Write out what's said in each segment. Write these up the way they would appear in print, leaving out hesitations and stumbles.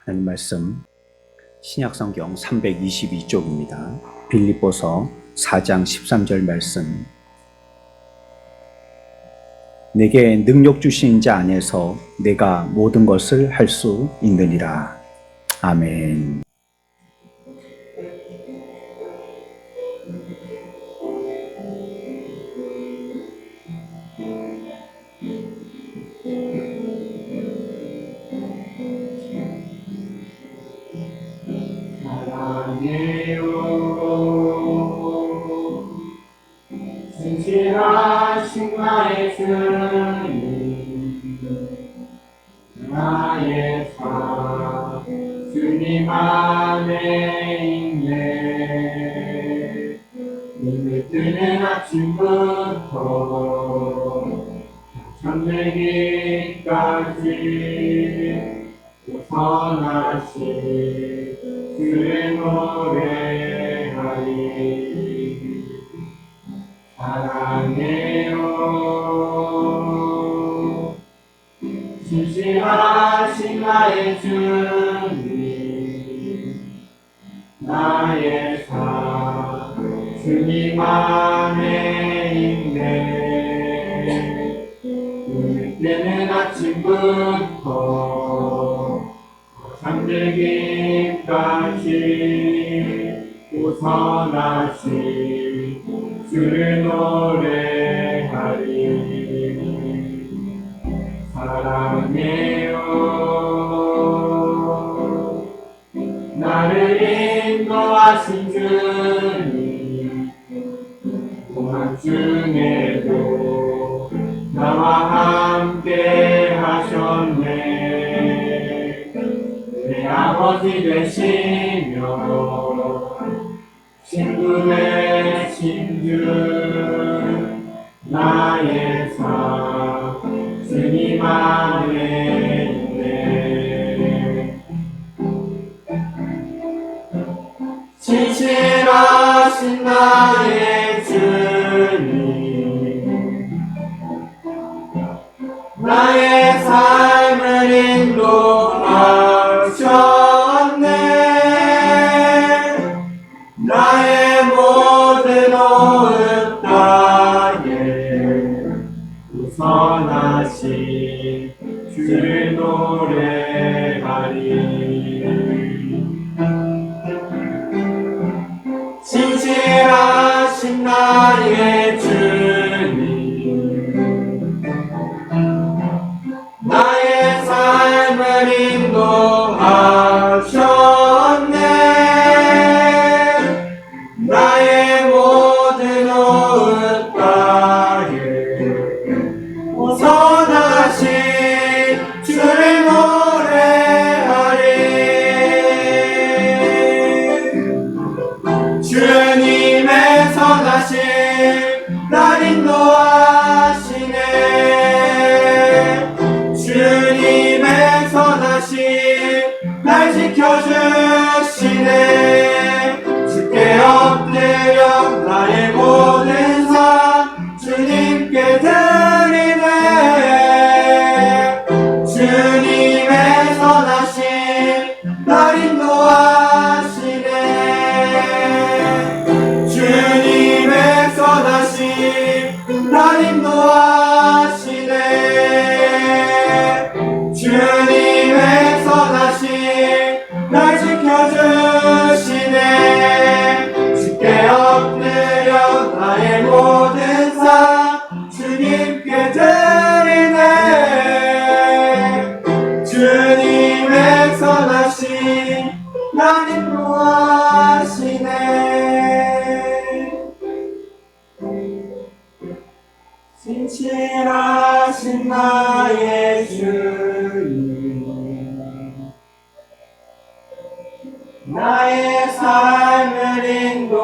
하나님 말씀 신약성경 322쪽입니다. 빌립보서 4장 13절 말씀. 내게 능력 주신 자 안에서 내가 모든 것을 할 수 있느니라. 아멘. 진실하신 나의 주님, 나의 사 주님 안에 있네. 눈을 뜨는 아침부터 잠들기까지 선하신 주를 노래하리. 사랑해요 진실하신 나의 주님, 나의 사 주님 안에 있네. 눈을 뜨는 아침부터 잠들기까지 오선하신 주를 노래하리. 사랑해요 나를 인도하신 주님, 고난 중에도 나와 함께 하셨네. 내 아버지 되시며 친구 되신 주, 나의 사 주님 안에 있네. 진실하신 나의 주님, 나의 삶을 인도하셨네. 나의 모든 온 땅에 선하신 주를 노래하리. 진실하신 나의 주님, 나의 삶을 인도하셨네. 나의 모든 온 땅에 선하신 주를 노래하리. 주님의 선하심 날 인도하시네. 주님의 선하심 날 지켜주시네. 주께 엎드려 나의 모든 삶 주님께 드리네. 주님의 선하심 날 인도하시네. 주님의 선하심 날 인도하시네. 주님의 선하심 날 지켜주시네. 주께 엎드려 나의 모든 삶 주님께 드리네. 주님의 선하심 날 인도하시네. 진실하신 나의 주님, 나의 삶을 인도하셨네.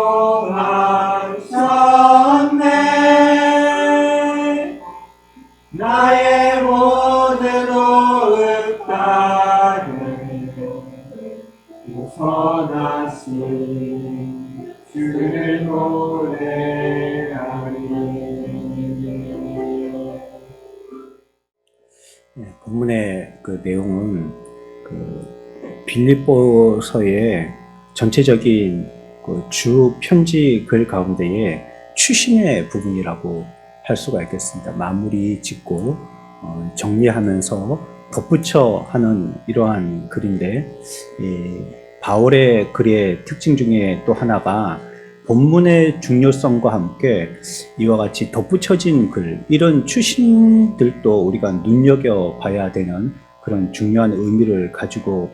나의 모든 온 땅에 선하신 주를 노래하리. 본문의 그 내용은 빌립보서의 전체적인 그 주 편지 글 가운데에 추신의 부분이라고 할 수가 있겠습니다. 마무리 짓고 정리하면서 덧붙여 하는 이러한 글인데, 바울의 글의 특징 중에 또 하나가 본문의 중요성과 함께 이와 같이 덧붙여진 글, 이런 추신들도 우리가 눈여겨봐야 되는 그런 중요한 의미를 가지고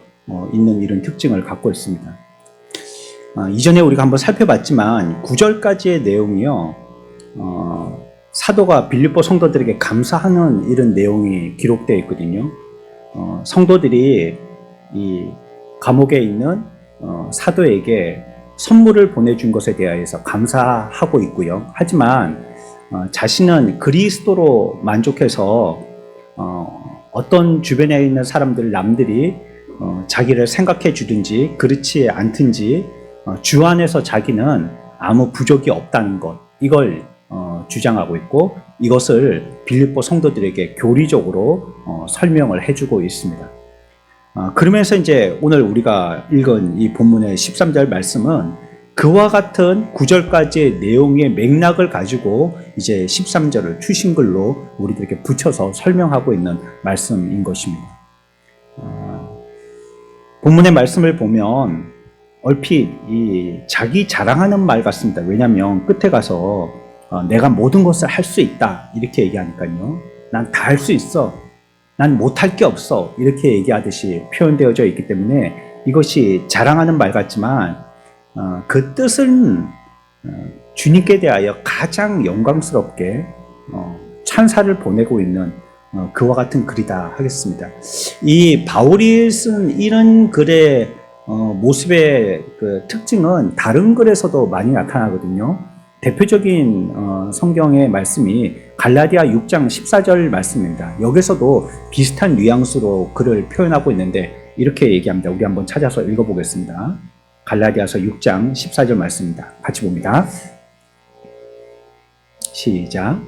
있는 이런 특징을 갖고 있습니다. 이전에 우리가 한번 살펴봤지만 9절까지의 내용이요, 사도가 빌립보 성도들에게 감사하는 이런 내용이 기록되어 있거든요. 성도들이 이 감옥에 있는 사도에게 선물을 보내준 것에 대하여서 감사하고 있고요. 하지만 자신은 그리스도로 만족해서 어떤 주변에 있는 사람들, 남들이 자기를 생각해 주든지 그렇지 않든지 주 안에서 자기는 아무 부족이 없다는 것, 이걸 주장하고 있고, 이것을 빌립보 성도들에게 교리적으로 설명을 해주고 있습니다. 그러면서 이제 오늘 우리가 읽은 이 본문의 13절 말씀은 그와 같은 9절까지의 내용의 맥락을 가지고 이제 13절을 추신글로 우리들에게 붙여서 설명하고 있는 말씀인 것입니다. 본문의 말씀을 보면 얼핏 이 자기 자랑하는 말 같습니다. 왜냐하면 끝에 가서 내가 모든 것을 할 수 있다 이렇게 얘기하니까요. 난 다 할 수 있어. 난 못할 게 없어. 이렇게 얘기하듯이 표현되어져 있기 때문에 이것이 자랑하는 말 같지만 그 뜻은 주님께 대하여 가장 영광스럽게 찬사를 보내고 있는 그와 같은 글이다 하겠습니다. 이 바울이 쓴 이런 글의 모습의 그 특징은 다른 글에서도 많이 나타나거든요. 대표적인 성경의 말씀이 갈라디아 6장 14절 말씀입니다. 여기서도 비슷한 뉘앙스로 글을 표현하고 있는데 이렇게 얘기합니다. 우리 한번 찾아서 읽어보겠습니다. 갈라디아서 6장 14절 말씀입니다. 같이 봅니다. 시작.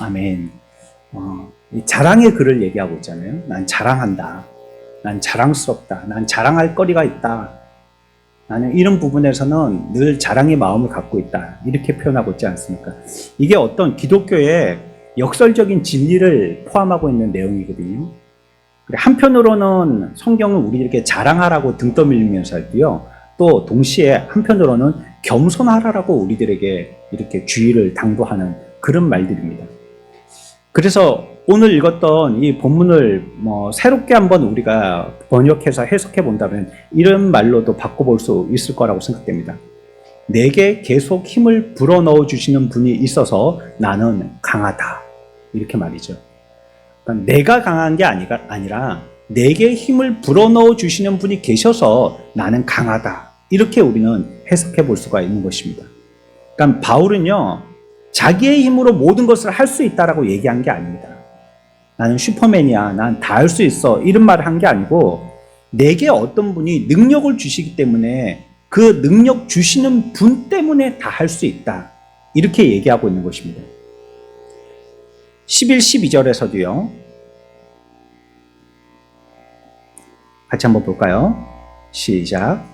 아멘. 이 자랑의 글을 얘기하고 있잖아요. 난 자랑한다. 난 자랑스럽다. 난 자랑할 거리가 있다. 나는 이런 부분에서는 늘 자랑의 마음을 갖고 있다. 이렇게 표현하고 있지 않습니까? 이게 어떤 기독교의 역설적인 진리를 포함하고 있는 내용이거든요. 한편으로는 성경은 우리에게 자랑하라고 등 떠밀면서 할때요, 또 동시에 한편으로는 겸손하라고 우리들에게 이렇게 주의를 당부하는 그런 말들입니다. 그래서 오늘 읽었던 이 본문을 새롭게 한번 우리가 번역해서 해석해 본다면 이런 말로도 바꿔볼 수 있을 거라고 생각됩니다. 내게 계속 힘을 불어넣어 주시는 분이 있어서 나는 강하다. 이렇게 말이죠. 그러니까 내가 강한 게 아니라 내게 힘을 불어넣어 주시는 분이 계셔서 나는 강하다. 이렇게 우리는 해석해 볼 수가 있는 것입니다. 그러니까 바울은요, 자기의 힘으로 모든 것을 할 수 있다라고 얘기한 게 아닙니다. 나는 슈퍼맨이야. 난 다 할 수 있어. 이런 말을 한 게 아니고 내게 어떤 분이 능력을 주시기 때문에 그 능력 주시는 분 때문에 다 할 수 있다. 이렇게 얘기하고 있는 것입니다. 11, 12절에서도요. 같이 한번 볼까요? 시작.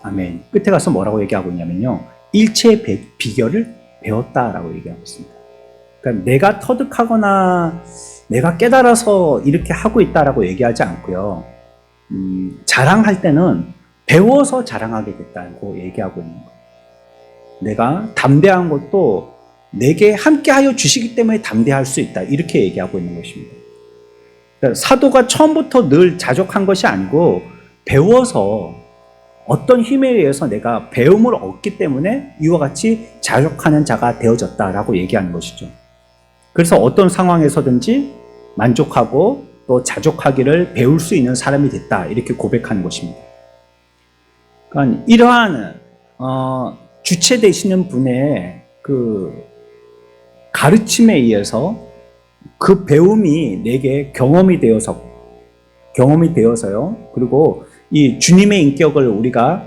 아멘. 끝에 가서 뭐라고 얘기하고 있냐면요, 일체의 비결을 배웠다라고 얘기하고 있습니다. 그러니까 내가 터득하거나 내가 깨달아서 이렇게 하고 있다라고 얘기하지 않고요, 자랑할 때는 배워서 자랑하게 됐다고 얘기하고 있는 거예요. 내가 담대한 것도 내게 함께하여 주시기 때문에 담대할 수 있다. 이렇게 얘기하고 있는 것입니다. 그러니까 사도가 처음부터 늘 자족한 것이 아니고 배워서 어떤 힘에 의해서 내가 배움을 얻기 때문에 이와 같이 자족하는 자가 되어졌다라고 얘기하는 것이죠. 그래서 어떤 상황에서든지 만족하고 또 자족하기를 배울 수 있는 사람이 됐다. 이렇게 고백하는 것입니다. 그러니까 이러한 주체 되시는 분의 그 가르침에 의해서 그 배움이 내게 경험이 되어서요. 그리고 이 주님의 인격을 우리가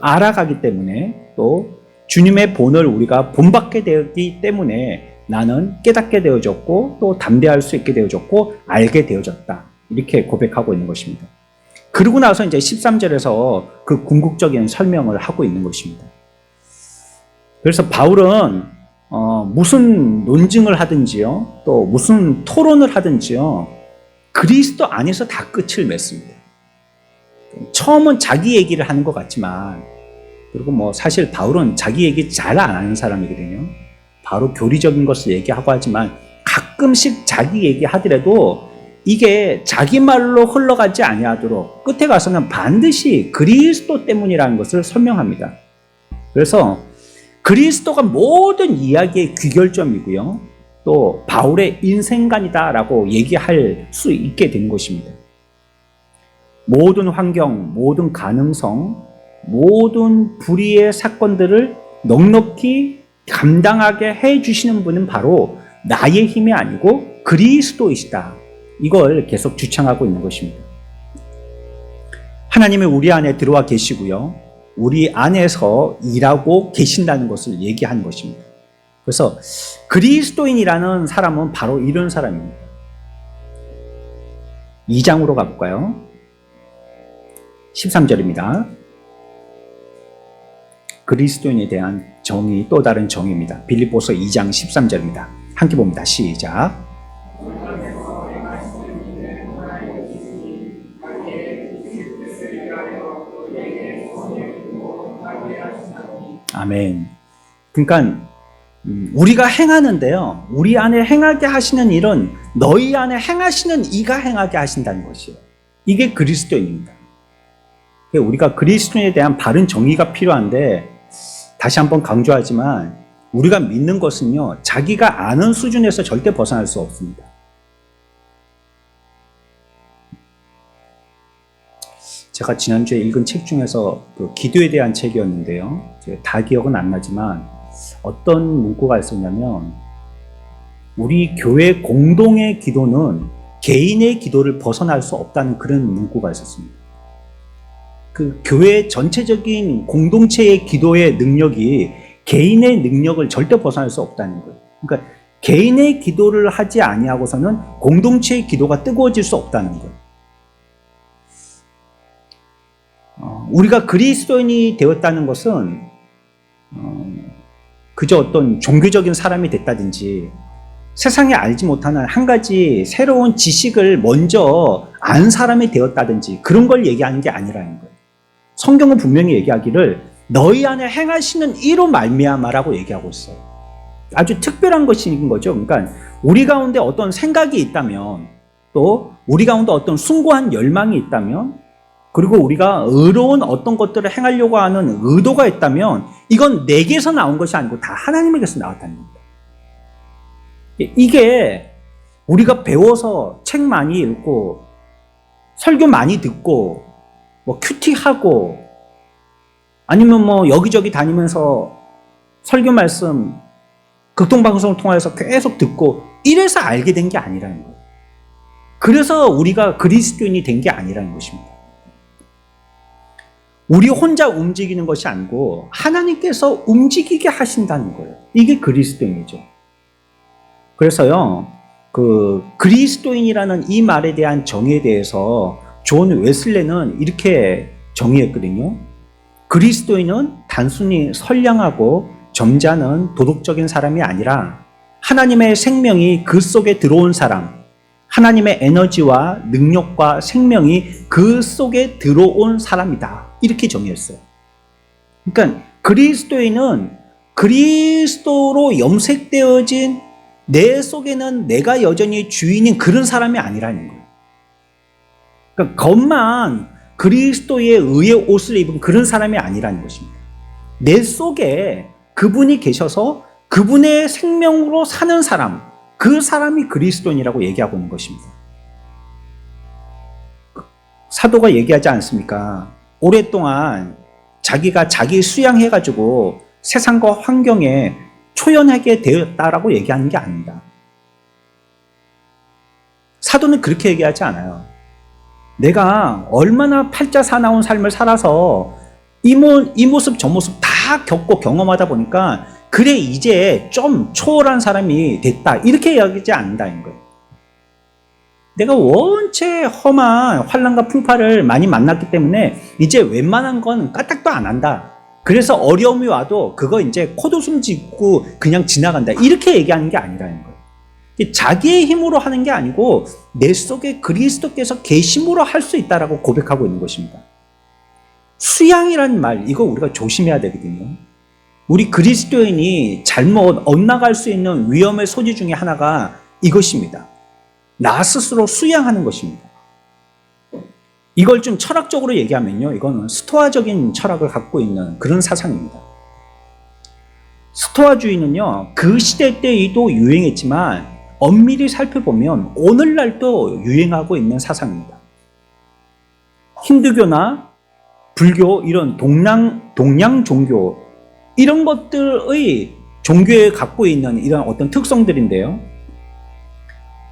알아가기 때문에 또 주님의 본을 우리가 본받게 되었기 때문에 나는 깨닫게 되어졌고 또 담대할 수 있게 되어졌고 알게 되어졌다. 이렇게 고백하고 있는 것입니다. 그러고 나서 이제 13절에서 그 궁극적인 설명을 하고 있는 것입니다. 그래서 바울은 무슨 논증을 하든지요, 또 무슨 토론을 하든지요, 그리스도 안에서 다 끝을 맺습니다. 처음은 자기 얘기를 하는 것 같지만, 그리고 뭐 사실 바울은 자기 얘기 잘 안 하는 사람이거든요. 바로 교리적인 것을 얘기하고 하지만 가끔씩 자기 얘기하더라도 이게 자기 말로 흘러가지 아니하도록 끝에 가서는 반드시 그리스도 때문이라는 것을 설명합니다. 그래서 그리스도가 모든 이야기의 귀결점이고요. 또 바울의 인생관이다라고 얘기할 수 있게 된 것입니다. 모든 환경, 모든 가능성, 모든 불의의 사건들을 넉넉히 감당하게 해주시는 분은 바로 나의 힘이 아니고 그리스도이시다. 이걸 계속 주창하고 있는 것입니다. 하나님이 우리 안에 들어와 계시고요. 우리 안에서 일하고 계신다는 것을 얘기하는 것입니다. 그래서 그리스도인이라는 사람은 바로 이런 사람입니다. 2장으로 가볼까요? 13절입니다. 그리스도인에 대한 정의, 또 다른 정의입니다. 빌립보서 2장 13절입니다. 함께 봅니다. 시작. 아멘. 그러니까 우리가 행하는데요, 우리 안에 행하게 하시는 일은 너희 안에 행하시는 이가 행하게 하신다는 것이에요. 이게 그리스도인입니다. 우리가 그리스도인에 대한 바른 정의가 필요한데, 다시 한번 강조하지만 우리가 믿는 것은요, 자기가 아는 수준에서 절대 벗어날 수 없습니다. 제가 지난주에 읽은 책 중에서 그 기도에 대한 책이었는데요, 제가 다 기억은 안 나지만 어떤 문구가 있었냐면, 우리 교회 공동의 기도는 개인의 기도를 벗어날 수 없다는 그런 문구가 있었습니다. 그 교회 전체적인 공동체의 기도의 능력이 개인의 능력을 절대 벗어날 수 없다는 거예요. 그러니까 개인의 기도를 하지 아니하고서는 공동체의 기도가 뜨거워질 수 없다는 거예요. 우리가 그리스도인이 되었다는 것은 그저 어떤 종교적인 사람이 됐다든지 세상에 알지 못하는 한 가지 새로운 지식을 먼저 안 사람이 되었다든지 그런 걸 얘기하는 게 아니라는 거예요. 성경은 분명히 얘기하기를 너희 안에 행하시는 이로 말미암아라고 얘기하고 있어요. 아주 특별한 것인 거죠. 그러니까 우리 가운데 어떤 생각이 있다면, 또 우리 가운데 어떤 숭고한 열망이 있다면, 그리고 우리가 의로운 어떤 것들을 행하려고 하는 의도가 있다면 이건 내게서 나온 것이 아니고 다 하나님에게서 나왔다는 겁니다. 이게 우리가 배워서 책 많이 읽고 설교 많이 듣고 뭐 큐티하고 아니면 뭐 여기저기 다니면서 설교 말씀 극동방송을 통해서 계속 듣고 이래서 알게 된 게 아니라는 거예요. 그래서 우리가 그리스도인이 된 게 아니라는 것입니다. 우리 혼자 움직이는 것이 아니고 하나님께서 움직이게 하신다는 거예요. 이게 그리스도인이죠. 그래서요, 그 그리스도인이라는 이 말에 대한 정의에 대해서 존 웨슬레는 이렇게 정의했거든요. 그리스도인은 단순히 선량하고 점잖은 도덕적인 사람이 아니라 하나님의 생명이 그 속에 들어온 사람, 하나님의 에너지와 능력과 생명이 그 속에 들어온 사람이다. 이렇게 정의했어요. 그러니까 그리스도인은 그리스도로 염색되어진 내 속에는 내가 여전히 주인인 그런 사람이 아니라는 거예요. 그러니까 겉만 그리스도의 의의 옷을 입은 그런 사람이 아니라는 것입니다. 내 속에 그분이 계셔서 그분의 생명으로 사는 사람, 그 사람이 그리스도인이라고 얘기하고 있는 것입니다. 사도가 얘기하지 않습니까? 오랫동안 자기가 자기 수양해가지고 세상과 환경에 초연하게 되었다라고 얘기하는 게 아닙니다. 사도는 그렇게 얘기하지 않아요. 내가 얼마나 팔자 사나운 삶을 살아서 이 모습 저 모습 다 겪고 경험하다 보니까 그래 이제 좀 초월한 사람이 됐다 이렇게 이야기하지 않는다는 거예요. 내가 원체 험한 환난과 풍파를 많이 만났기 때문에 이제 웬만한 건 까딱도 안 한다. 그래서 어려움이 와도 그거 이제 콧웃음 짓고 그냥 지나간다. 이렇게 얘기하는 게 아니라는 거예요. 자기의 힘으로 하는 게 아니고 내 속에 그리스도께서 계심으로 할 수 있다라고 고백하고 있는 것입니다. 수양이라는 말, 이거 우리가 조심해야 되거든요. 우리 그리스도인이 잘못 엇나갈 수 있는 위험의 소지 중에 하나가 이것입니다. 나 스스로 수양하는 것입니다. 이걸 좀 철학적으로 얘기하면요, 이거는 스토아적인 철학을 갖고 있는 그런 사상입니다. 스토아주의는요, 그 시대 때에도 유행했지만 엄밀히 살펴보면 오늘날도 유행하고 있는 사상입니다. 힌두교나 불교, 이런 동양 종교, 이런 것들의 종교에 갖고 있는 이런 어떤 특성들인데요.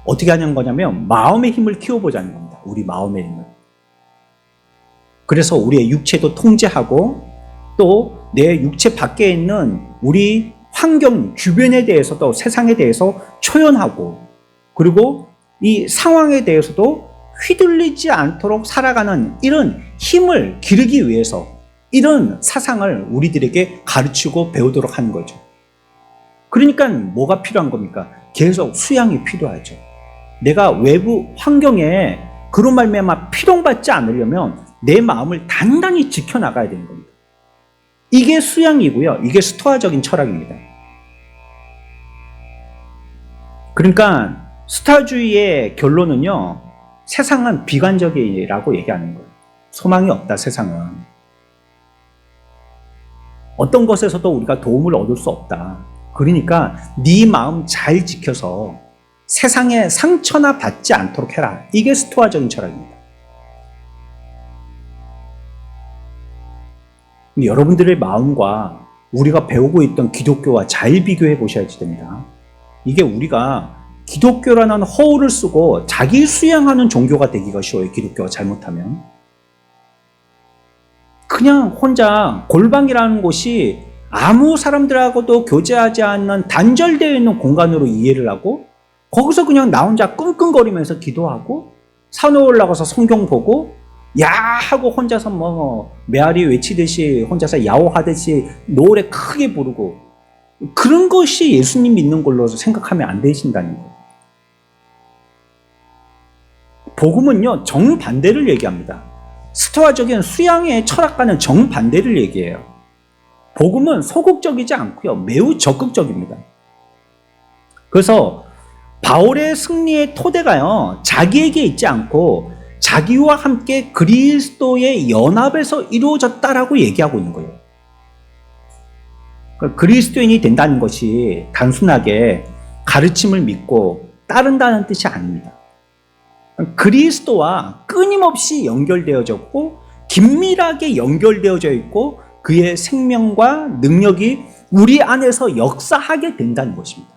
어떻게 하는 거냐면 마음의 힘을 키워보자는 겁니다. 우리 마음의 힘을. 그래서 우리의 육체도 통제하고 또 내 육체 밖에 있는 우리 환경 주변에 대해서도 세상에 대해서 초연하고 그리고 이 상황에 대해서도 휘둘리지 않도록 살아가는 이런 힘을 기르기 위해서 이런 사상을 우리들에게 가르치고 배우도록 하는 거죠. 그러니까 뭐가 필요한 겁니까? 계속 수양이 필요하죠. 내가 외부 환경에 그런 말미암아 피롱받지 않으려면 내 마음을 단단히 지켜나가야 되는 겁니다. 이게 수양이고요. 이게 스토아적인 철학입니다. 그러니까 스토아주의의 결론은요, 세상은 비관적이라고 얘기하는 거예요. 소망이 없다, 세상은. 어떤 것에서도 우리가 도움을 얻을 수 없다. 그러니까 네 마음 잘 지켜서 세상에 상처나 받지 않도록 해라. 이게 스토아적인 철학입니다. 여러분들의 마음과 우리가 배우고 있던 기독교와 잘 비교해 보셔야 됩니다. 이게 우리가 기독교라는 허울을 쓰고 자기 수양하는 종교가 되기가 쉬워요. 기독교가 잘못하면. 그냥 혼자 골방이라는 곳이 아무 사람들하고도 교제하지 않는 단절되어 있는 공간으로 이해를 하고 거기서 그냥 나 혼자 끙끙거리면서 기도하고 산에 올라가서 성경 보고 야 하고 혼자서 뭐 메아리 외치듯이 혼자서 야호하듯이 노래 크게 부르고 그런 것이 예수님 믿는 걸로 생각하면 안 되신다는 거예요. 복음은요, 정반대를 얘기합니다. 스토아적인 수양의 철학과는 정반대를 얘기해요. 복음은 소극적이지 않고요, 매우 적극적입니다. 그래서 바울의 승리의 토대가요, 자기에게 있지 않고 자기와 함께 그리스도의 연합에서 이루어졌다라고 얘기하고 있는 거예요. 그러니까 그리스도인이 된다는 것이 단순하게 가르침을 믿고 따른다는 뜻이 아닙니다. 그리스도와 끊임없이 연결되어졌고 긴밀하게 연결되어져 있고 그의 생명과 능력이 우리 안에서 역사하게 된다는 것입니다.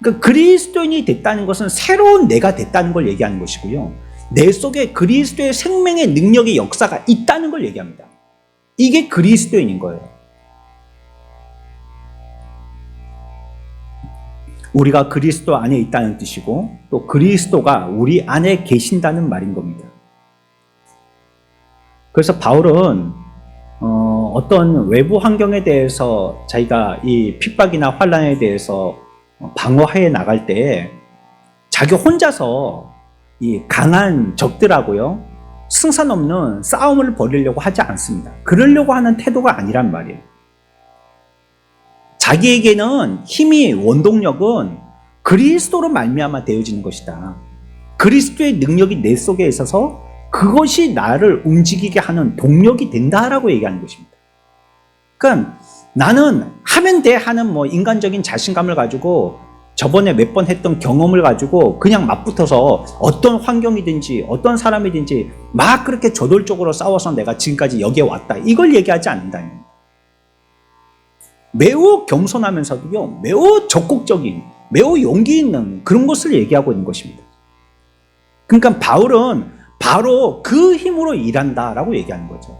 그러니까 그리스도인이 됐다는 것은 새로운 내가 됐다는 걸 얘기하는 것이고요. 내 속에 그리스도의 생명의 능력의 역사가 있다는 걸 얘기합니다. 이게 그리스도인인 거예요. 우리가 그리스도 안에 있다는 뜻이고 또 그리스도가 우리 안에 계신다는 말인 겁니다. 그래서 바울은 어떤 외부 환경에 대해서 자기가 이 핍박이나 환난에 대해서 방어해 나갈 때 자기 혼자서 이 강한 적들하고요 승산 없는 싸움을 벌이려고 하지 않습니다. 그러려고 하는 태도가 아니란 말이에요. 자기에게는 힘이 원동력은 그리스도로 말미암아 되어지는 것이다. 그리스도의 능력이 내 속에 있어서 그것이 나를 움직이게 하는 동력이 된다라고 얘기하는 것입니다. 그러니까 나는 하면 돼 하는 뭐 인간적인 자신감을 가지고 저번에 몇 번 했던 경험을 가지고 그냥 맞붙어서 어떤 환경이든지 어떤 사람이든지 막 그렇게 저돌적으로 싸워서 내가 지금까지 여기에 왔다. 이걸 얘기하지 않는다는 거예요. 매우 겸손하면서도요, 매우 적극적인, 매우 용기 있는 그런 것을 얘기하고 있는 것입니다. 그러니까 바울은 바로 그 힘으로 일한다라고 얘기하는 거죠.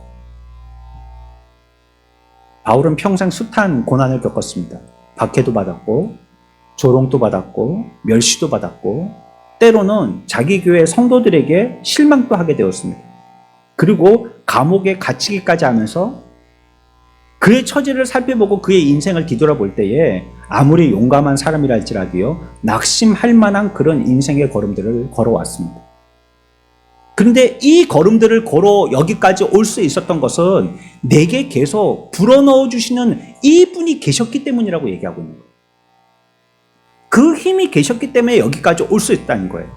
바울은 평생 숱한 고난을 겪었습니다. 박해도 받았고, 조롱도 받았고, 멸시도 받았고, 때로는 자기 교회 성도들에게 실망도 하게 되었습니다. 그리고 감옥에 갇히기까지 하면서 그의 처지를 살펴보고 그의 인생을 뒤돌아볼 때에 아무리 용감한 사람이랄지라도요, 낙심할 만한 그런 인생의 걸음들을 걸어왔습니다. 그런데 이 걸음들을 걸어 여기까지 올 수 있었던 것은 내게 계속 불어넣어 주시는 이분이 계셨기 때문이라고 얘기하고 있는 거예요. 그 힘이 계셨기 때문에 여기까지 올 수 있다는 거예요.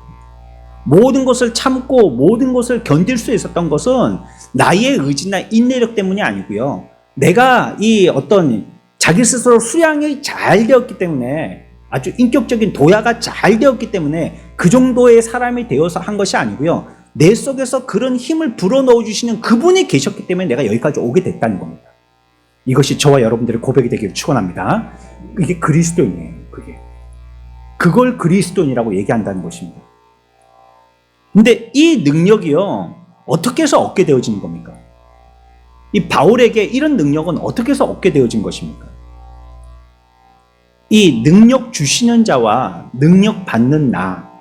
모든 것을 참고 모든 것을 견딜 수 있었던 것은 나의 의지나 인내력 때문이 아니고요. 내가 이 어떤 자기 스스로 수양이 잘 되었기 때문에, 아주 인격적인 도야가 잘 되었기 때문에 그 정도의 사람이 되어서 한 것이 아니고요. 내 속에서 그런 힘을 불어넣어 주시는 그분이 계셨기 때문에 내가 여기까지 오게 됐다는 겁니다. 이것이 저와 여러분들의 고백이 되기를 축원합니다. 이게 그리스도인이에요. 그걸 그리스도인이라고 얘기한다는 것입니다. 근데 이 능력이요, 어떻게 해서 얻게 되어지는 겁니까? 이 바울에게 이런 능력은 어떻게 해서 얻게 되어진 것입니까? 이 능력 주시는 자와 능력 받는 나,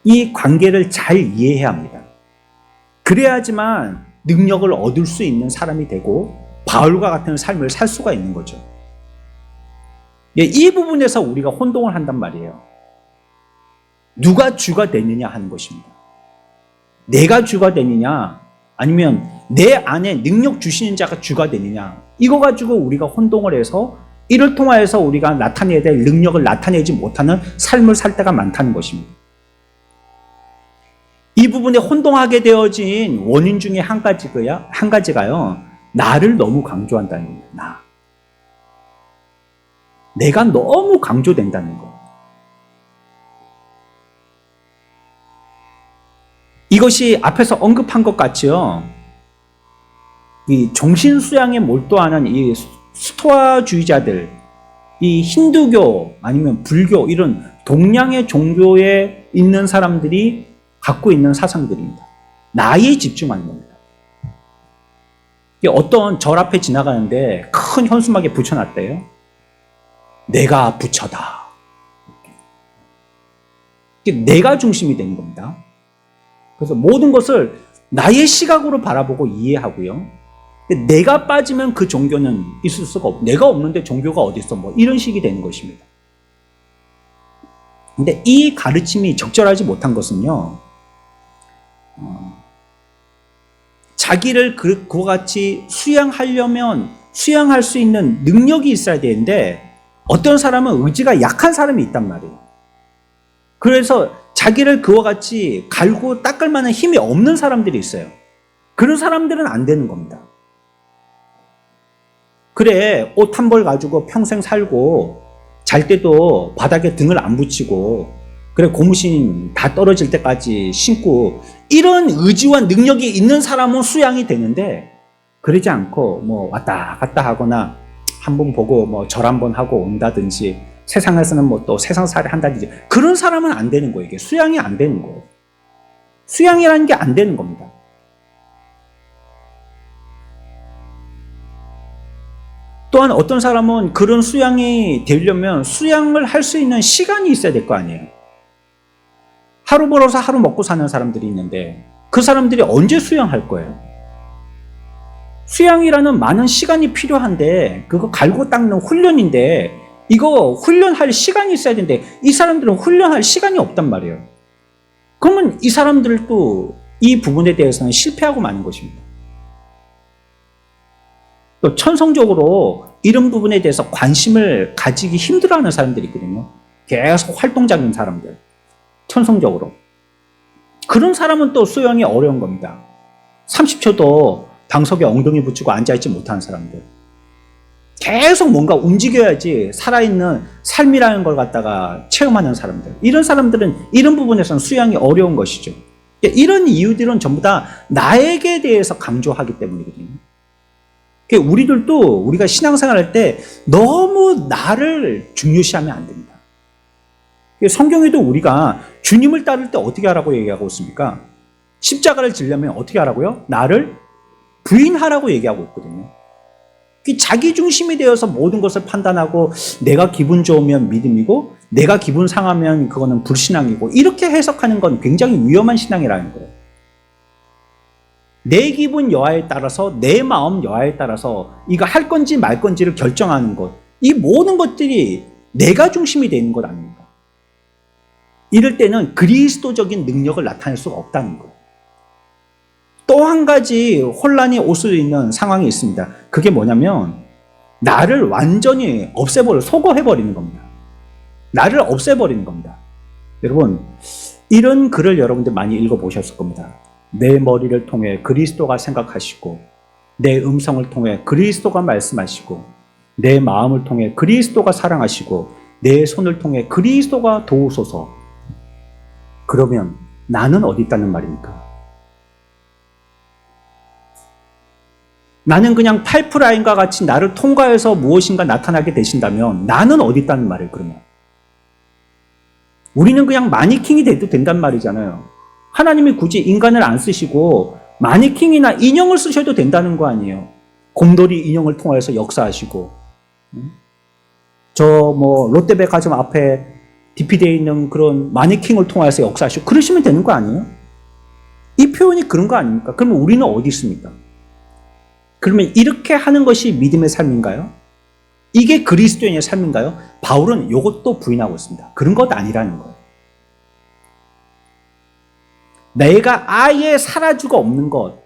이 관계를 잘 이해해야 합니다. 그래야지만 능력을 얻을 수 있는 사람이 되고 바울과 같은 삶을 살 수가 있는 거죠. 이 부분에서 우리가 혼동을 한단 말이에요. 누가 주가 되느냐 하는 것입니다. 내가 주가 되느냐, 아니면 내 안에 능력 주시는 자가 주가 되느냐, 이거 가지고 우리가 혼동을 해서 이를 통하여서 우리가 나타내야 될 능력을 나타내지 못하는 삶을 살 때가 많다는 것입니다. 이 부분에 혼동하게 되어진 원인 중에 한 가지가요, 나를 너무 강조한다는 겁니다. 내가 너무 강조된다는 거. 이것이 앞에서 언급한 것 같이요, 이 정신수양에 몰두하는 이 스토아주의자들, 이 힌두교 아니면 불교 이런 동양의 종교에 있는 사람들이 갖고 있는 사상들입니다. 나에 집중하는 겁니다. 어떤 절 앞에 지나가는데 큰 현수막에 붙여놨대요. 내가 부처다. 내가 중심이 되는 겁니다. 그래서 모든 것을 나의 시각으로 바라보고 이해하고요. 내가 빠지면 그 종교는 있을 수가 없고, 내가 없는데 종교가 어디 있어, 뭐 이런 식이 되는 것입니다. 근데 이 가르침이 적절하지 못한 것은요, 자기를 그와 같이 수양하려면 수양할 수 있는 능력이 있어야 되는데, 어떤 사람은 의지가 약한 사람이 있단 말이에요. 그래서 자기를 그와 같이 갈고 닦을 만한 힘이 없는 사람들이 있어요. 그런 사람들은 안 되는 겁니다. 그래, 옷 한 벌 가지고 평생 살고, 잘 때도 바닥에 등을 안 붙이고, 그래, 고무신 다 떨어질 때까지 신고, 이런 의지와 능력이 있는 사람은 수양이 되는데, 그러지 않고 뭐 왔다 갔다 하거나 한 번 보고 뭐 절 한 번 하고 온다든지, 세상에서는 뭐 또 세상살이 한다든지, 그런 사람은 안 되는 거예요. 이게 수양이 안 되는 거예요. 수양이라는 게 안 되는 겁니다. 또한 어떤 사람은 그런 수양이 되려면 수양을 할 수 있는 시간이 있어야 될 거 아니에요. 하루 벌어서 하루 먹고 사는 사람들이 있는데 그 사람들이 언제 수양할 거예요? 수양이라는 많은 시간이 필요한데, 그거 갈고 닦는 훈련인데, 이거 훈련할 시간이 있어야 되는데 이 사람들은 훈련할 시간이 없단 말이에요. 그러면 이 사람들도 이 부분에 대해서는 실패하고 마는 것입니다. 또 천성적으로 이런 부분에 대해서 관심을 가지기 힘들어하는 사람들이 있거든요. 계속 활동적인 사람들, 천성적으로. 그런 사람은 또 수양이 어려운 겁니다. 30초도 방석에 엉덩이 붙이고 앉아있지 못하는 사람들. 계속 뭔가 움직여야지 살아있는 삶이라는 걸 갖다가 체험하는 사람들. 이런 사람들은 이런 부분에서는 수양이 어려운 것이죠. 이런 이유들은 전부 다 나에게 대해서 강조하기 때문이거든요. 우리들도 우리가 신앙생활 할 때 너무 나를 중요시하면 안 됩니다. 성경에도 우리가 주님을 따를 때 어떻게 하라고 얘기하고 있습니까? 십자가를 지려면 어떻게 하라고요? 나를 부인하라고 얘기하고 있거든요. 자기 중심이 되어서 모든 것을 판단하고 내가 기분 좋으면 믿음이고 내가 기분 상하면 그거는 불신앙이고 이렇게 해석하는 건 굉장히 위험한 신앙이라는 거예요. 내 기분 여하에 따라서 내 마음 여하에 따라서 이거 할 건지 말 건지를 결정하는 것, 이 모든 것들이 내가 중심이 되는 것 아닙니까? 이럴 때는 그리스도적인 능력을 나타낼 수가 없다는 거예요. 또 한 가지 혼란이 올 수 있는 상황이 있습니다. 그게 뭐냐면 나를 완전히 소거해버리는 겁니다. 나를 없애버리는 겁니다. 여러분, 이런 글을 여러분들 많이 읽어보셨을 겁니다. 내 머리를 통해 그리스도가 생각하시고 내 음성을 통해 그리스도가 말씀하시고 내 마음을 통해 그리스도가 사랑하시고 내 손을 통해 그리스도가 도우소서. 그러면 나는 어디 있다는 말입니까? 나는 그냥 파이프라인과 같이 나를 통과해서 무엇인가 나타나게 되신다면 나는 어디 있다는 말이에요, 그러면? 우리는 그냥 마니킹이 돼도 된단 말이잖아요. 하나님이 굳이 인간을 안 쓰시고 마니킹이나 인형을 쓰셔도 된다는 거 아니에요. 곰돌이 인형을 통해서 역사하시고 롯데백화점 앞에 디피되어 있는 그런 마니킹을 통해서 역사하시고 그러시면 되는 거 아니에요? 이 표현이 그런 거 아닙니까? 그러면 우리는 어디 있습니까? 그러면 이렇게 하는 것이 믿음의 삶인가요? 이게 그리스도인의 삶인가요? 바울은 이것도 부인하고 있습니다. 그런 것 아니라는 거예요. 내가 아예 사라지고 없는 것,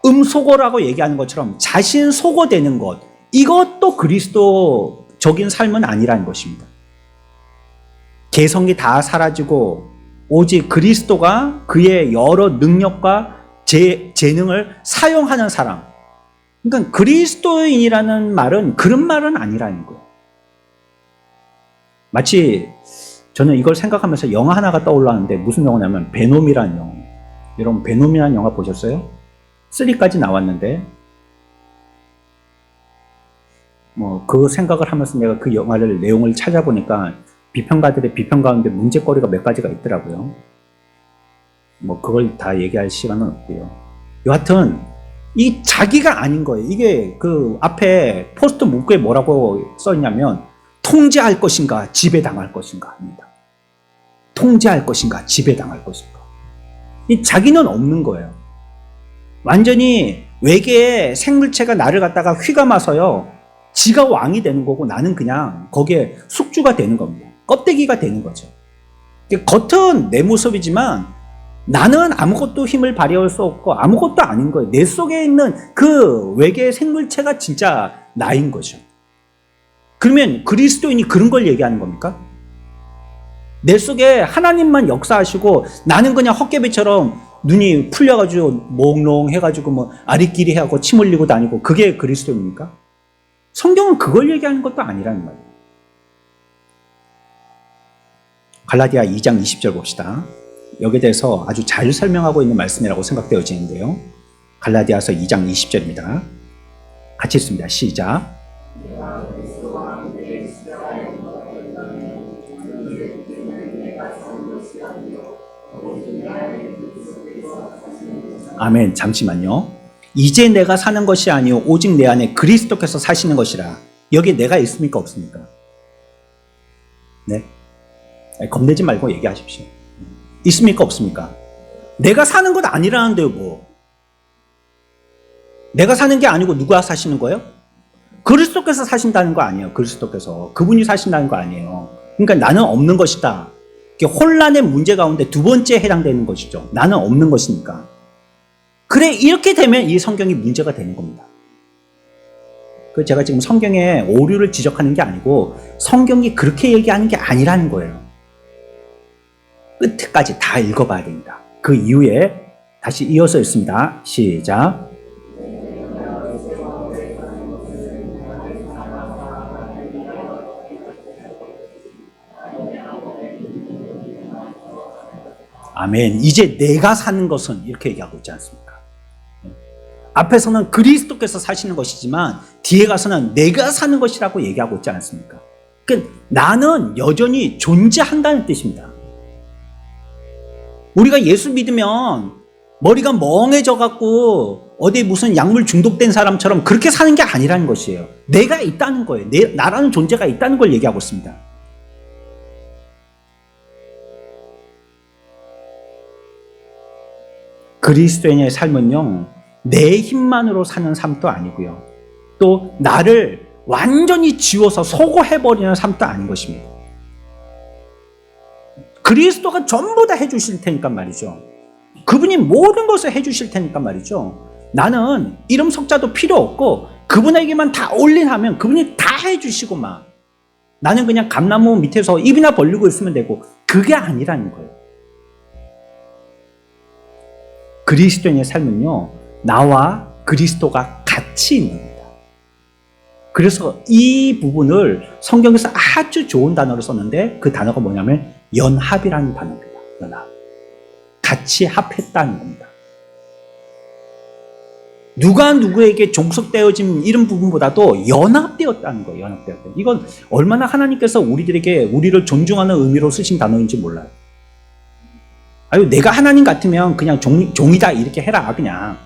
음소거라고 얘기하는 것처럼 자신 소거되는 것, 이것도 그리스도적인 삶은 아니라는 것입니다. 개성이 다 사라지고 오직 그리스도가 그의 여러 능력과 재능을 사용하는 사람. 그러니까 그리스도인이라는 말은 그런 말은 아니라는 거예요. 마치 저는 이걸 생각하면서 영화 하나가 떠올랐는데 무슨 영화냐면 베놈이라는 영화. 여러분 베놈이라는 영화 보셨어요? 3까지 나왔는데 그 생각을 하면서 내가 그 영화를 내용을 찾아보니까 비평가들의 비평 가운데 문제거리가 몇 가지가 있더라고요. 그걸 다 얘기할 시간은 없고요. 여하튼 이 자기가 아닌 거예요. 이게 그 앞에 포스트 문구에 뭐라고 써있냐면 통제할 것인가 지배당할 것인가 합니다. 통제할 것인가 지배당할 것인가. 이 자기는 없는 거예요. 완전히 외계의 생물체가 나를 갖다가 휘감아서요. 지가 왕이 되는 거고 나는 그냥 거기에 숙주가 되는 겁니다. 껍데기가 되는 거죠. 겉은 내 모습이지만 나는 아무것도 힘을 발휘할 수 없고 아무것도 아닌 거예요. 내 속에 있는 그 외계의 생물체가 진짜 나인 거죠. 그러면 그리스도인이 그런 걸 얘기하는 겁니까? 내 속에 하나님만 역사하시고 나는 그냥 헛개비처럼 눈이 풀려가지고 몽롱해가지고 아리끼리 해갖고 침 흘리고 다니고 그게 그리스도입니까? 성경은 그걸 얘기하는 것도 아니라는 말이에요. 갈라디아 2장 20절 봅시다. 여기에 대해서 아주 잘 설명하고 있는 말씀이라고 생각되어지는데요. 갈라디아서 2장 20절입니다. 같이 읽습니다. 시작. 아멘. 잠시만요. 이제 내가 사는 것이 아니요 오직 내 안에 그리스도께서 사시는 것이라. 여기에 내가 있습니까 없습니까? 네. 겁내지 말고 얘기하십시오. 있습니까 없습니까? 내가 사는 것 아니라는데요 뭐. 내가 사는 게 아니고 누가 사시는 거예요? 그리스도께서 사신다는 거 아니에요. 그리스도께서. 그분이 사신다는 거 아니에요. 그러니까 나는 없는 것이다. 혼란의 문제 가운데 두 번째에 해당되는 것이죠. 나는 없는 것이니까. 그래, 이렇게 되면 이 성경이 문제가 되는 겁니다. 제가 지금 성경의 오류를 지적하는 게 아니고 성경이 그렇게 얘기하는 게 아니라는 거예요. 끝까지 다 읽어봐야 됩니다. 그 이후에 다시 이어서 읽습니다. 시작. 아멘. 이제 내가 사는 것은 이렇게 얘기하고 있지 않습니까? 앞에서는 그리스도께서 사시는 것이지만 뒤에 가서는 내가 사는 것이라고 얘기하고 있지 않습니까? 그러니까 나는 여전히 존재한다는 뜻입니다. 우리가 예수 믿으면 머리가 멍해져 갖고 어디 무슨 약물 중독된 사람처럼 그렇게 사는 게 아니라는 것이에요. 내가 있다는 거예요. 나라는 존재가 있다는 걸 얘기하고 있습니다. 그리스도인의 삶은요, 내 힘만으로 사는 삶도 아니고요, 또 나를 완전히 지워서 소거해버리는 삶도 아닌 것입니다. 그리스도가 전부 다 해주실 테니까 말이죠. 그분이 모든 것을 해주실 테니까 말이죠. 나는 이름 석자도 필요 없고 그분에게만 다 올인하면 그분이 다 해주시고 막 나는 그냥 감나무 밑에서 입이나 벌리고 있으면 되고, 그게 아니라는 거예요. 그리스도인의 삶은요, 나와 그리스도가 같이 있는 겁니다. 그래서 이 부분을 성경에서 아주 좋은 단어를 썼는데 그 단어가 뭐냐면 연합이라는 단어입니다. 연합. 같이 합했다는 겁니다. 누가 누구에게 종속되어진 이런 부분보다도 연합되었다는 거예요. 연합되었다. 이건 얼마나 하나님께서 우리를 존중하는 의미로 쓰신 단어인지 몰라요. 아유, 내가 하나님 같으면 그냥 종이다 이렇게 해라. 그냥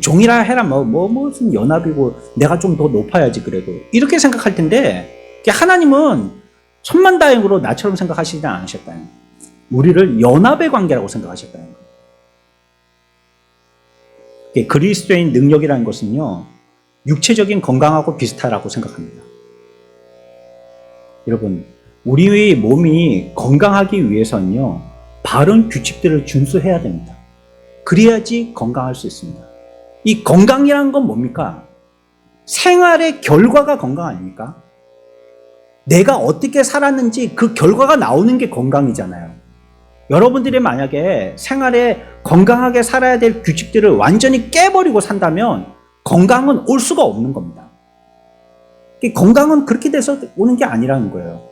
종이라 해라. 무슨 연합이고 내가 좀 더 높아야지 그래도 이렇게 생각할 텐데, 하나님은 천만다행으로 나처럼 생각하시지 않으셨다는 거예요. 우리를 연합의 관계라고 생각하셨다는 거예요. 그리스도인 능력이라는 것은요, 육체적인 건강하고 비슷하다고 생각합니다. 여러분, 우리의 몸이 건강하기 위해서는요, 바른 규칙들을 준수해야 됩니다. 그래야지 건강할 수 있습니다. 이 건강이라는 건 뭡니까? 생활의 결과가 건강 아닙니까? 내가 어떻게 살았는지 그 결과가 나오는 게 건강이잖아요. 여러분들이 만약에 생활에 건강하게 살아야 될 규칙들을 완전히 깨버리고 산다면 건강은 올 수가 없는 겁니다. 건강은 그렇게 돼서 오는 게 아니라는 거예요.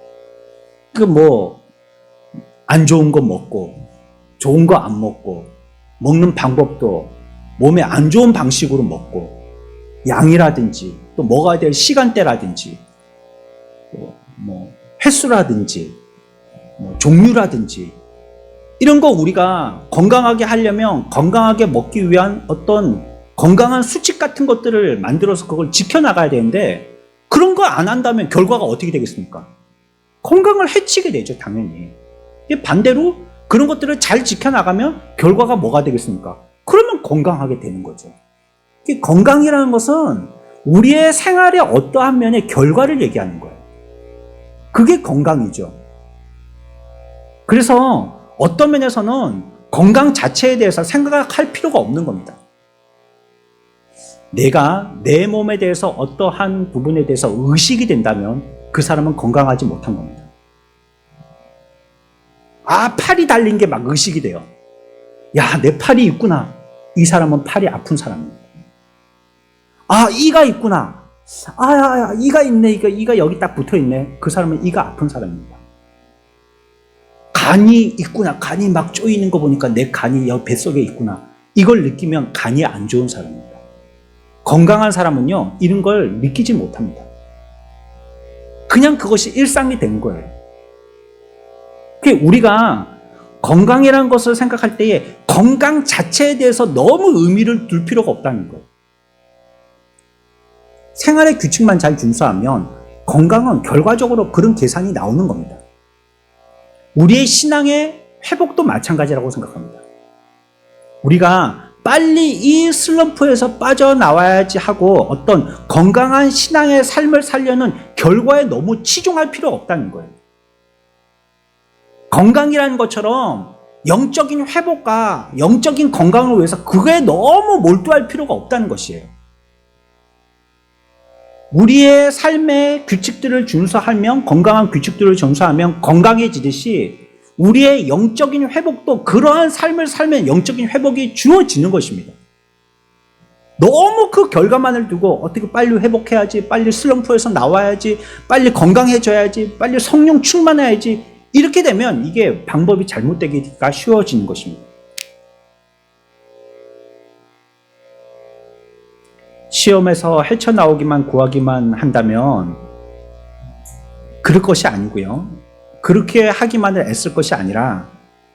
안 좋은 거 먹고 좋은 거 안 먹고, 먹는 방법도 몸에 안 좋은 방식으로 먹고, 양이라든지 또 먹어야 될 시간대라든지 횟수라든지 종류라든지 이런 거 우리가 건강하게 하려면 건강하게 먹기 위한 어떤 건강한 수칙 같은 것들을 만들어서 그걸 지켜나가야 되는데, 그런 거 안 한다면 결과가 어떻게 되겠습니까? 건강을 해치게 되죠, 당연히. 반대로 그런 것들을 잘 지켜나가면 결과가 뭐가 되겠습니까? 그러면 건강하게 되는 거죠. 건강이라는 것은 우리의 생활의 어떠한 면의 결과를 얘기하는 거예요. 그게 건강이죠. 그래서 어떤 면에서는 건강 자체에 대해서 생각할 필요가 없는 겁니다. 내가 내 몸에 대해서 어떠한 부분에 대해서 의식이 된다면 그 사람은 건강하지 못한 겁니다. 팔이 달린 게 막 의식이 돼요. 야, 내 팔이 있구나. 이 사람은 팔이 아픈 사람입니다. 이가 있구나. 이가 있네. 이가 여기 딱 붙어 있네. 그 사람은 이가 아픈 사람입니다. 간이 있구나. 간이 막 쪼이는 거 보니까 내 간이 여기 뱃속에 있구나. 이걸 느끼면 간이 안 좋은 사람입니다. 건강한 사람은요, 이런 걸 느끼지 못합니다. 그냥 그것이 일상이 된 거예요. 우리가 건강이라는 것을 생각할 때에 건강 자체에 대해서 너무 의미를 둘 필요가 없다는 거예요. 생활의 규칙만 잘 준수하면 건강은 결과적으로 그런 계산이 나오는 겁니다. 우리의 신앙의 회복도 마찬가지라고 생각합니다. 우리가 빨리 이 슬럼프에서 빠져나와야지 하고 어떤 건강한 신앙의 삶을 살려는 결과에 너무 치중할 필요가 없다는 거예요. 건강이라는 것처럼 영적인 회복과 영적인 건강을 위해서 그거에 너무 몰두할 필요가 없다는 것이에요. 우리의 삶의 규칙들을 준수하면, 건강한 규칙들을 준수하면 건강해지듯이 우리의 영적인 회복도 그러한 삶을 살면 영적인 회복이 주어지는 것입니다. 너무 그 결과만을 두고 어떻게 빨리 회복해야지, 빨리 슬럼프에서 나와야지, 빨리 건강해져야지, 빨리 성령 충만해야지, 이렇게 되면 이게 방법이 잘못되기가 쉬워지는 것입니다. 시험에서 헤쳐나오기만 구하기만 한다면 그럴 것이 아니고요. 그렇게 하기만을 애쓸 것이 아니라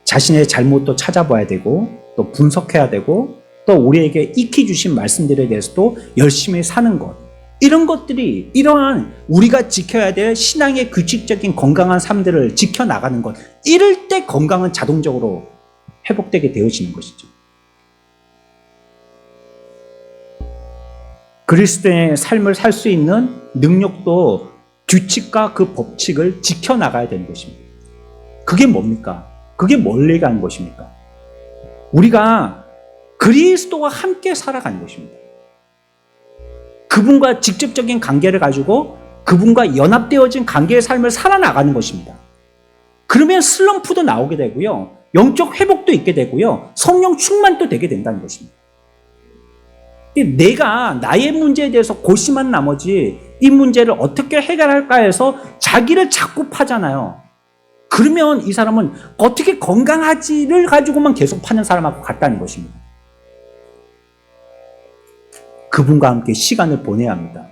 자신의 잘못도 찾아봐야 되고 또 분석해야 되고 또 우리에게 익히 주신 말씀들에 대해서도 열심히 사는 것, 이런 것들이 이러한 우리가 지켜야 될 신앙의 규칙적인 건강한 삶들을 지켜나가는 것, 이럴 때 건강은 자동적으로 회복되게 되어지는 것이죠. 그리스도의 삶을 살 수 있는 능력도 규칙과 그 법칙을 지켜나가야 되는 것입니다. 그게 뭡니까? 그게 뭘 얘기하는 것입니까? 우리가 그리스도와 함께 살아가는 것입니다. 그분과 직접적인 관계를 가지고 그분과 연합되어진 관계의 삶을 살아나가는 것입니다. 그러면 슬럼프도 나오게 되고요. 영적 회복도 있게 되고요. 성령 충만도 되게 된다는 것입니다. 내가 나의 문제에 대해서 고심한 나머지 이 문제를 어떻게 해결할까 해서 자기를 자꾸 파잖아요. 그러면 이 사람은 어떻게 건강하지를 가지고만 계속 파는 사람하고 같다는 것입니다. 그분과 함께 시간을 보내야 합니다.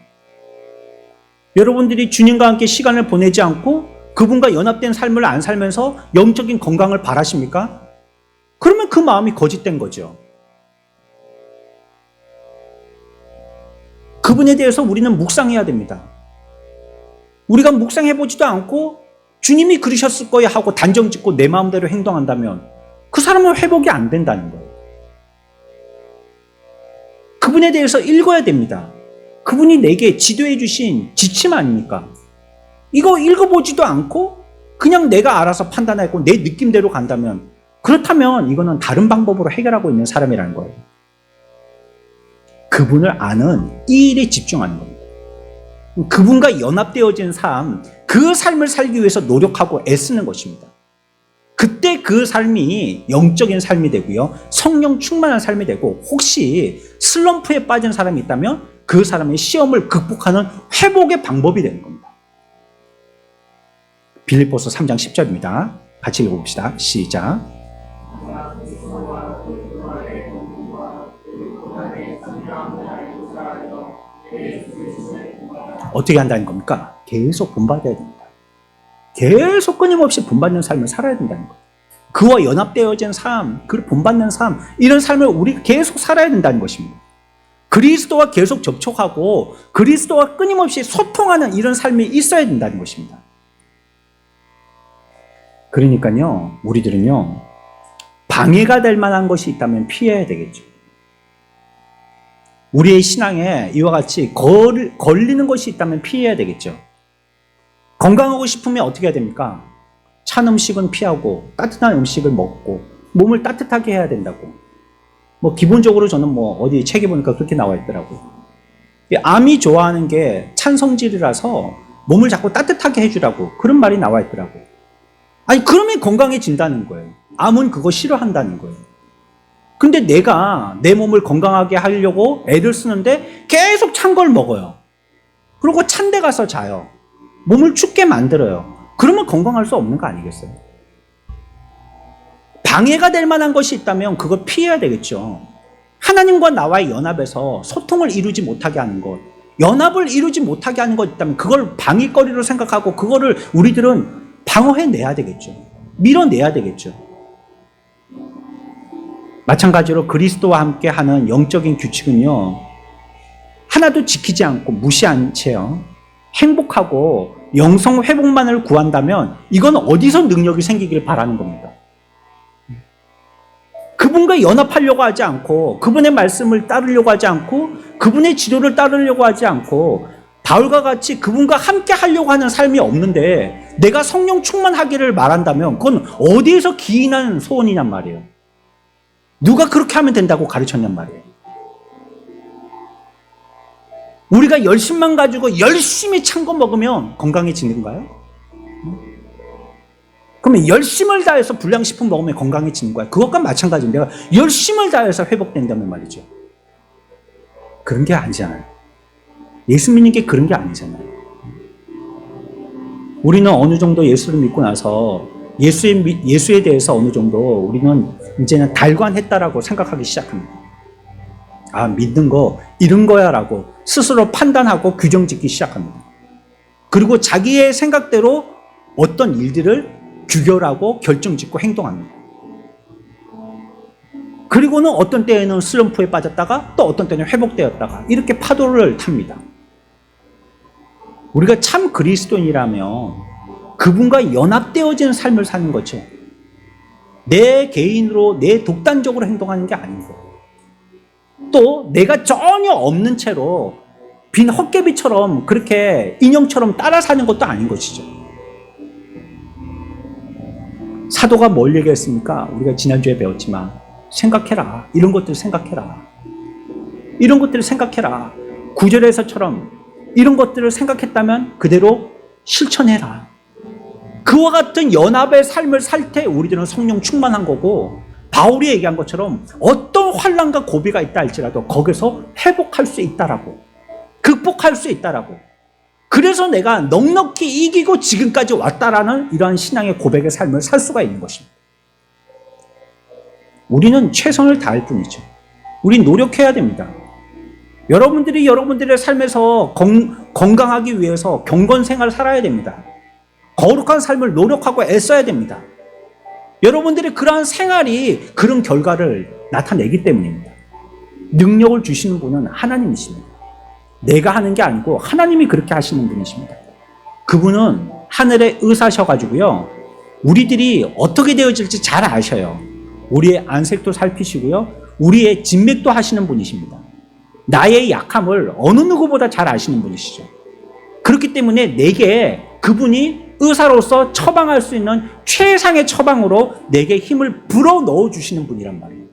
여러분들이 주님과 함께 시간을 보내지 않고 그분과 연합된 삶을 안 살면서 영적인 건강을 바라십니까? 그러면 그 마음이 거짓된 거죠. 그분에 대해서 우리는 묵상해야 됩니다. 우리가 묵상해보지도 않고 주님이 그러셨을 거야 하고 단정 짓고 내 마음대로 행동한다면 그 사람은 회복이 안 된다는 거예요. 그분에 대해서 읽어야 됩니다. 그분이 내게 지도해 주신 지침 아닙니까? 이거 읽어보지도 않고 그냥 내가 알아서 판단하고 내 느낌대로 간다면, 그렇다면 이거는 다른 방법으로 해결하고 있는 사람이라는 거예요. 그분을 아는 이 일에 집중하는 겁니다. 그분과 연합되어진 삶, 그 삶을 살기 위해서 노력하고 애쓰는 것입니다. 그때 그 삶이 영적인 삶이 되고요. 성령 충만한 삶이 되고, 혹시 슬럼프에 빠진 사람이 있다면 그 사람의 시험을 극복하는 회복의 방법이 되는 겁니다. 빌립보서 3장 10절입니다. 같이 읽어봅시다. 시작. 어떻게 한다는 겁니까? 계속 본받아야 됩니다. 계속 끊임없이 본받는 삶을 살아야 된다는 거예요. 그와 연합되어진 삶, 그 본받는 삶, 이런 삶을 우리 계속 살아야 된다는 것입니다. 그리스도와 계속 접촉하고 그리스도와 끊임없이 소통하는 이런 삶이 있어야 된다는 것입니다. 그러니까요, 우리들은요, 방해가 될 만한 것이 있다면 피해야 되겠죠. 우리의 신앙에 이와 같이 걸리는 것이 있다면 피해야 되겠죠. 건강하고 싶으면 어떻게 해야 됩니까? 찬 음식은 피하고 따뜻한 음식을 먹고 몸을 따뜻하게 해야 된다고. 기본적으로 저는 어디 책에 보니까 그렇게 나와 있더라고요. 암이 좋아하는 게 찬 성질이라서 몸을 자꾸 따뜻하게 해주라고 그런 말이 나와 있더라고요. 아니, 그러면 건강해진다는 거예요. 암은 그거 싫어한다는 거예요. 근데 내가 내 몸을 건강하게 하려고 애를 쓰는데 계속 찬 걸 먹어요. 그리고 찬 데 가서 자요. 몸을 춥게 만들어요. 그러면 건강할 수 없는 거 아니겠어요? 방해가 될 만한 것이 있다면 그걸 피해야 되겠죠. 하나님과 나와의 연합에서 소통을 이루지 못하게 하는 것, 연합을 이루지 못하게 하는 것 있다면 그걸 방해거리로 생각하고 그거를 우리들은 방어해내야 되겠죠. 밀어내야 되겠죠. 마찬가지로 그리스도와 함께 하는 영적인 규칙은요, 하나도 지키지 않고 무시한 채요, 행복하고 영성 회복만을 구한다면 이건 어디서 능력이 생기길 바라는 겁니다. 그분과 연합하려고 하지 않고 그분의 말씀을 따르려고 하지 않고 그분의 지도를 따르려고 하지 않고 바울과 같이 그분과 함께 하려고 하는 삶이 없는데 내가 성령 충만하기를 말한다면 그건 어디에서 기인한 소원이냔 말이에요. 누가 그렇게 하면 된다고 가르쳤냔 말이에요. 우리가 열심만 가지고 열심히 찬 거 먹으면 건강해지는가요? 그러면 열심을 다해서 불량식품 먹으면 건강해지는 거야. 그것과 마찬가지인데 내가 열심을 다해서 회복된다면 말이죠. 그런 게 아니잖아요. 예수 믿는 게 그런 게 아니잖아요. 우리는 어느 정도 예수를 믿고 나서 예수에 대해서 어느 정도 우리는 이제는 달관했다라고 생각하기 시작합니다. 아, 믿는 거 이런 거야라고 스스로 판단하고 규정 짓기 시작합니다. 그리고 자기의 생각대로 어떤 일들을 규결하고 결정 짓고 행동합니다. 그리고는 어떤 때에는 슬럼프에 빠졌다가 또 어떤 때는 회복되었다가 이렇게 파도를 탑니다. 우리가 참 그리스도인이라면 그분과 연합되어진 삶을 사는 거죠. 내 개인으로 내 독단적으로 행동하는 게 아니고 또 내가 전혀 없는 채로 빈 헛개비처럼 그렇게 인형처럼 따라 사는 것도 아닌 것이죠. 사도가 뭘 얘기했습니까? 우리가 지난주에 배웠지만 생각해라. 이런 것들 생각해라. 이런 것들을 생각해라. 9절에서처럼 이런 것들을 생각했다면 그대로 실천해라. 그와 같은 연합의 삶을 살 때 우리들은 성령 충만한 거고 바울이 얘기한 것처럼 어떤 환난과 고비가 있다 할지라도 거기서 회복할 수 있다라고 극복할 수 있다라고 그래서 내가 넉넉히 이기고 지금까지 왔다라는 이러한 신앙의 고백의 삶을 살 수가 있는 것입니다. 우리는 최선을 다할 뿐이죠. 우린 노력해야 됩니다. 여러분들이 여러분들의 삶에서 건강하기 위해서 경건 생활을 살아야 됩니다. 거룩한 삶을 노력하고 애써야 됩니다. 여러분들의 그러한 생활이 그런 결과를 나타내기 때문입니다. 능력을 주시는 분은 하나님이십니다. 내가 하는 게 아니고 하나님이 그렇게 하시는 분이십니다. 그분은 하늘의 의사셔가지고요. 우리들이 어떻게 되어질지 잘 아셔요. 우리의 안색도 살피시고요. 우리의 진맥도 하시는 분이십니다. 나의 약함을 어느 누구보다 잘 아시는 분이시죠. 그렇기 때문에 내게 그분이 의사로서 처방할 수 있는 최상의 처방으로 내게 힘을 불어 넣어주시는 분이란 말이에요.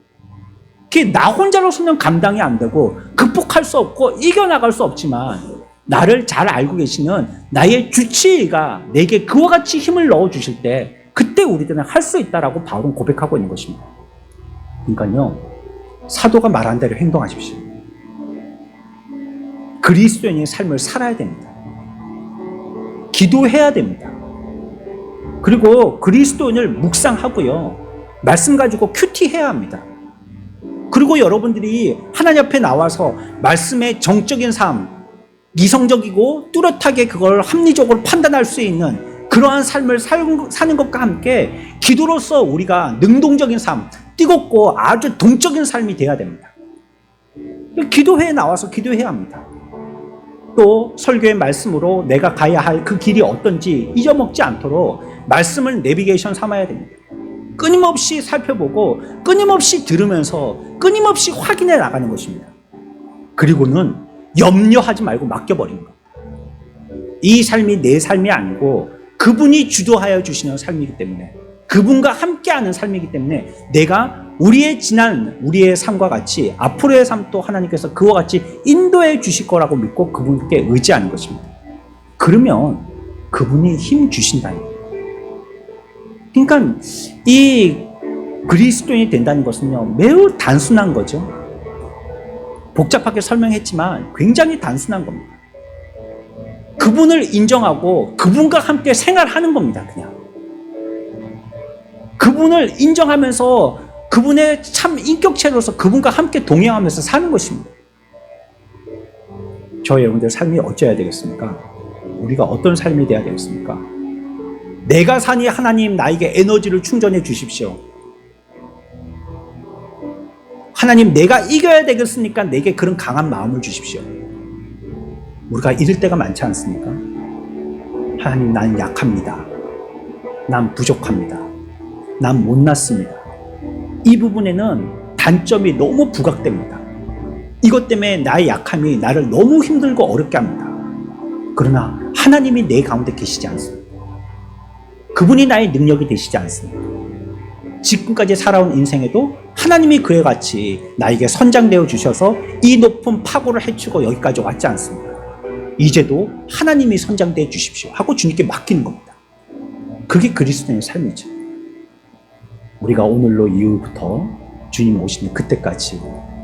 그게 나 혼자로서는 감당이 안 되고 극복할 수 없고 이겨나갈 수 없지만 나를 잘 알고 계시는 나의 주치의가 내게 그와 같이 힘을 넣어주실 때 그때 우리들은 할 수 있다라고 바울은 고백하고 있는 것입니다. 그러니까요. 사도가 말한 대로 행동하십시오. 그리스도인의 삶을 살아야 됩니다. 기도해야 됩니다. 그리고 그리스도인을 묵상하고요. 말씀 가지고 큐티해야 합니다. 그리고 여러분들이 하나님 앞에 나와서 말씀의 정적인 삶, 이성적이고 뚜렷하게 그걸 합리적으로 판단할 수 있는 그러한 삶을 사는 것과 함께 기도로서 우리가 능동적인 삶, 뜨겁고 아주 동적인 삶이 돼야 됩니다. 기도회에 나와서 기도해야 합니다. 또 설교의 말씀으로 내가 가야 할 그 길이 어떤지 잊어먹지 않도록 말씀을 내비게이션 삼아야 됩니다. 끊임없이 살펴보고 끊임없이 들으면서 끊임없이 확인해 나가는 것입니다. 그리고는 염려하지 말고 맡겨버리는 것. 이 삶이 내 삶이 아니고 그분이 주도하여 주시는 삶이기 때문에 그분과 함께하는 삶이기 때문에 내가 우리의 지난 우리의 삶과 같이 앞으로의 삶도 하나님께서 그와 같이 인도해 주실 거라고 믿고 그분께 의지하는 것입니다. 그러면 그분이 힘 주신다는 거예요. 그러니까 이 그리스도인이 된다는 것은요 매우 단순한 거죠. 복잡하게 설명했지만 굉장히 단순한 겁니다. 그분을 인정하고 그분과 함께 생활하는 겁니다. 그냥 그분을 인정하면서 그분의 참 인격체로서 그분과 함께 동행하면서 사는 것입니다. 저 여러분들 삶이 어찌해야 되겠습니까? 우리가 어떤 삶이 돼야 되겠습니까? 내가 사니 하나님 나에게 에너지를 충전해 주십시오. 하나님 내가 이겨야 되겠으니까 내게 그런 강한 마음을 주십시오. 우리가 이럴 때가 많지 않습니까? 하나님 난 약합니다. 난 부족합니다. 난 못났습니다. 이 부분에는 단점이 너무 부각됩니다. 이것 때문에 나의 약함이 나를 너무 힘들고 어렵게 합니다. 그러나 하나님이 내 가운데 계시지 않습니다. 그분이 나의 능력이 되시지 않습니다. 지금까지 살아온 인생에도 하나님이 그에 같이 나에게 선장되어 주셔서 이 높은 파고를 헤치고 여기까지 왔지 않습니다. 이제도 하나님이 선장되어 주십시오 하고 주님께 맡기는 겁니다. 그게 그리스도인의 삶이죠. 우리가 오늘로 이후부터 주님 오시는 그때까지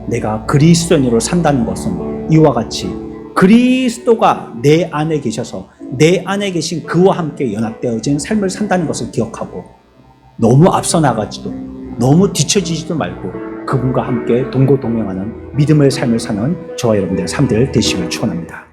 내가 그리스도인으로 산다는 것은 이와 같이 그리스도가 내 안에 계셔서 내 안에 계신 그와 함께 연합되어진 삶을 산다는 것을 기억하고 너무 앞서 나가지도 너무 뒤처지지도 말고 그분과 함께 동고동행하는 믿음의 삶을 사는 저와 여러분들의 삶들 되시길 축원합니다.